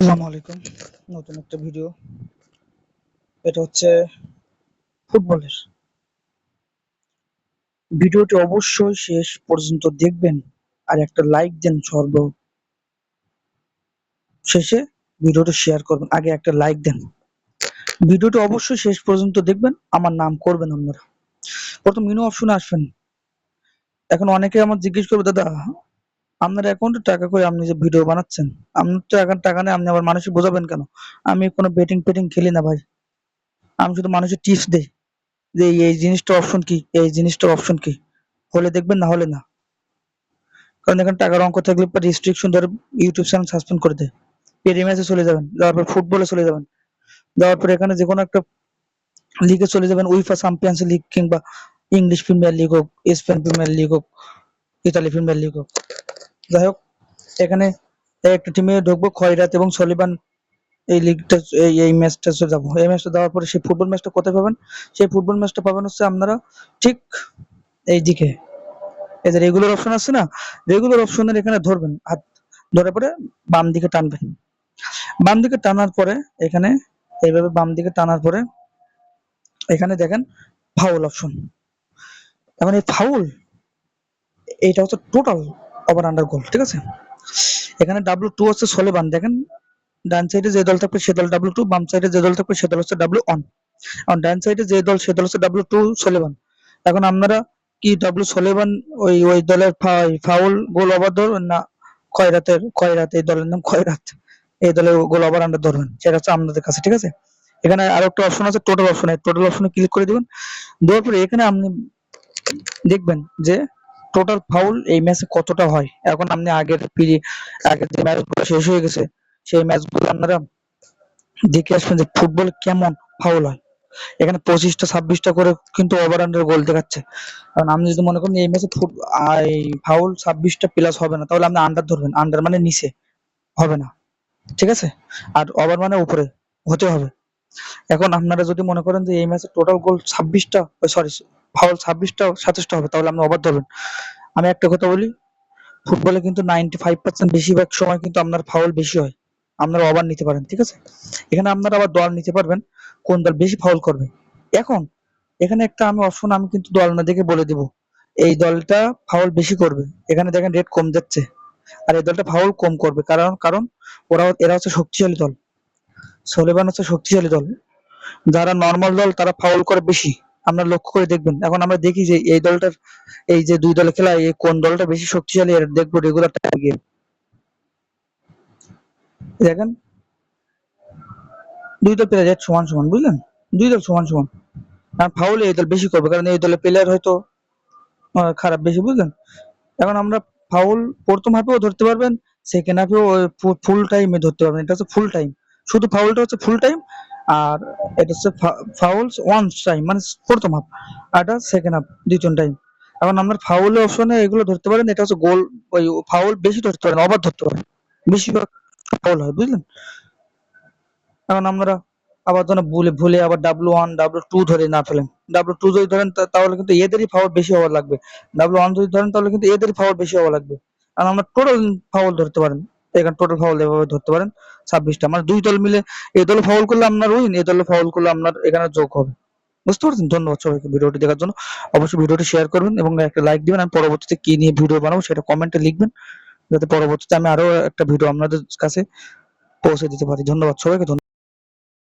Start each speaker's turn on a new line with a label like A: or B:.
A: আসসালামু আলাইকুম। নতুন একটা ভিডিও। এটা হচ্ছে ফুটবলের। ভিডিওটি অবশ্যই শেষ পর্যন্ত দেখবেন আর একটা লাইক দেন শেষে ভিডিওটা শেয়ার করবেন। আগে একটা লাইক দেন। ভিডিওটি অবশ্যই শেষ পর্যন্ত দেখবেন, আমার নাম করবেন আপনারা। প্রথম মেনু অপশনে আসবেন। এখন অনেকে আমার জিজ্ঞেস করবে, দাদা আপনার অ্যাকাউন্টে টাকা কই, আপনি যে ভিডিও বানাচ্ছেন? আপনার তো এখন টাকা নেই, আপনি আবার মানুষকে বোঝাবেন কেন? আমি কোনো বেটিং ফেটিং খেলি না ভাই। আমি শুধু মানুষের টিপস দেই যে এই জিনিসটার অপশন কি, এই জিনিসটার অপশন কি। হলে দেখবেন, না হলে না। কারণ এখানে টাকার অঙ্ক থাকলে পরে রেস্ট্রিকশন ধরে ইউটিউব চ্যানেল সাসপেন্ড করে দেয়। ম্যাচে চলে যাবেন, যাওয়ার পর ফুটবলে চলে যাবেন, যাওয়ার পর এখানে যে কোনো একটা লিগে চলে যাবেন, উইফা চ্যাম্পিয়ন্স লিগ কিংবা ইংলিশ প্রিমিয়ার লিগ হোক, স্পেন প্রিমিয়ার লিগ হোক, ইতালি প্রিমিয়ার লিগ হোক, যাই হোক এখানে একটা টিমে ঢুকবো, খয়রাত এবং সলিবান। এই লিগটা এই ম্যাচটা যাবো। এই ম্যাচটা দেওয়ার পরে সেই ফুটবল ম্যাচটা কোথায় পাবেন? সেই ফুটবল ম্যাচটা পাবেন হচ্ছে আপনারা ঠিক এইদিকে। এই যে রেগুলার অপশন আছে না, রেগুলার অপশনের এখানে ধরবেন, হাত ধরে পরে বাম দিকে টানবেন। বাম দিকে টানার পরে এখানে এইভাবে বাম দিকে টানার পরে এখানে দেখেন ফাউল অপশন। এখন এই ফাউল, এটা হচ্ছে টোটাল ওভার আন্ডার গোল, ঠিক আছে? এখানে W2 হচ্ছে সলেবান, দেখেন ডান সাইডে যে দল থাকবে সে দল W2, বাম সাইডে যে দল থাকবে সে দল হচ্ছে W1। আর ডান সাইডে যে দল সে দল হচ্ছে W2 সলেবান। এখন আপনারা কি W সলেবান ওই দলের ফাউল গোল ওভার ধরবেন, না খয়রাত এই দলের নাম খয়রাত, এই দলের গোল ওভার আন্ডার ধরবেন, সেটা হচ্ছে আপনাদের কাছে, ঠিক আছে? এখানে আরো একটা অপশন আছে টোটাল অপশন, টোটাল অপশনে ক্লিক করে দিবেন। দেওয়ার পরে এখানে আপনি দেখবেন যে টোটাল ফাউল এই ম্যাচে কতটা হয়। এখন আপনি আগের যে ম্যাচগুলো শেষ হয়ে গেছে সেই ম্যাচগুলো আপনারা দেখে আসবেন যে ফুটবল কেমন ফাউল হয়। এখানে 25টা 26টা করে কিন্তু ওভার আন্ডার গোল দেখাচ্ছে। কারণ আপনি যদি মনে করেন এই ম্যাচে ফাউল 26টা প্লাস হবে না, তাহলে আপনি আন্ডার ধরবেন। আন্ডার মানে নিচে হবে না, ঠিক আছে? আর ওভার মানে উপরে হতে হবে। এখন আপনারা যদি মনে করেন যে এই ম্যাচে টোটাল গোল 26টা, সরি ফাউল 26টা 27টা হবে, তাহলে আপনি ওভার ধরবেন। আমি একটা কথা বলি, ফুটবলে কিন্তু 95% বেশিরভাগ সময় কিন্তু আপনার ফাউল বেশি হয়, আপনারা ওভার নিতে পারেন, ঠিক আছে? এখানে আপনারা আবার দল নিতে পারবেন কোন দল বেশি ফাউল করবে। এখন এখানে একটা আমি অপশন আমি কিন্তু দল না দেখে বলে দিব এই দলটা ফাউল বেশি করবে। এখানে দেখেন রেট কম যাচ্ছে, আর এই দলটা ফাউল কম করবে। কারণ কারণ এরা হচ্ছে শক্তিশালী দল, সোলেবান হচ্ছে শক্তিশালী দল। যারা নর্মাল দল তারা ফাউল করে বেশি, আমরা লক্ষ্য করে দেখবেন। এখন আমরা দেখি যে এই দলটার, এই যে দুই দলে খেলা, এই কোন দলটা বেশি শক্তিশালী এর দেখবো রেগুলার গিয়ে। দেখেন দুই দল প্লেয়ার সমান সমান, বুঝলেন? দুই দল সমান সমান, আর ফাউল এই দল বেশি করবে, কারণ এই দলের প্লেয়ার হয়তো খারাপ বেশি, বুঝলেন? এখন আমরা ফাউল প্রথম হাফেও ধরতে পারবেন, সেকেন্ড হাফেও ফুল টাইমে ধরতে পারবেন। এটা হচ্ছে ফুল টাইম, শুধু ফাউলটা হচ্ছে ফুল টাইম। আর এটা হচ্ছে ফাউলস ওয়ান টাইম, মানে প্রথম হাফ, আর এটা সেকেন্ড হাফ দ্বিতীয় টাইম। এখন আপনার ফাউলের অপশনে এগুলো ধরতে পারেন। এটা হচ্ছে গোল, ওই ফাউল বেশি ধরতে পারেন, ওভার ধরতে পারেন, বেশিরভাগ ফাউল হয়, বুঝলেন? এখন আমরা আবার যেন ভুলে ভুলে আবার W1 W2 ধরে না ফেলেন। W2 যদি ধরেন তাহলে কিন্তু এদেরই ফাউল বেশি হওয়া লাগবে। W1 যদি ধরেন তাহলে কিন্তু এদেরই ফাউল বেশি হওয়া লাগবে। আর আমরা টোটাল ফাউল ধরতে পারেন, এখানে টোটাল ফাউল এভাবে ধরতে পারেন 26টা, মানে দুই দল মিলে এই দলে ফাউল করলে আপনার উইন, এই দলে ফাউল করলে আপনার এখানে যোগ হবে। বুঝতে পারছেন? ধন্যবাদ সবাইকে ভিডিওটি দেখার জন্য। অবশ্যই ভিডিওটি শেয়ার করবেন এবং একটা লাইক দিবেন। আমি পরবর্তীতে কি নিয়ে ভিডিও বানাবো সেটা কমেন্টে লিখবেন, যাতে পরবর্তীতে আমি আরো একটা ভিডিও আপনাদের কাছে পৌঁছে দিতে পারি। ধন্যবাদ সবাইকে।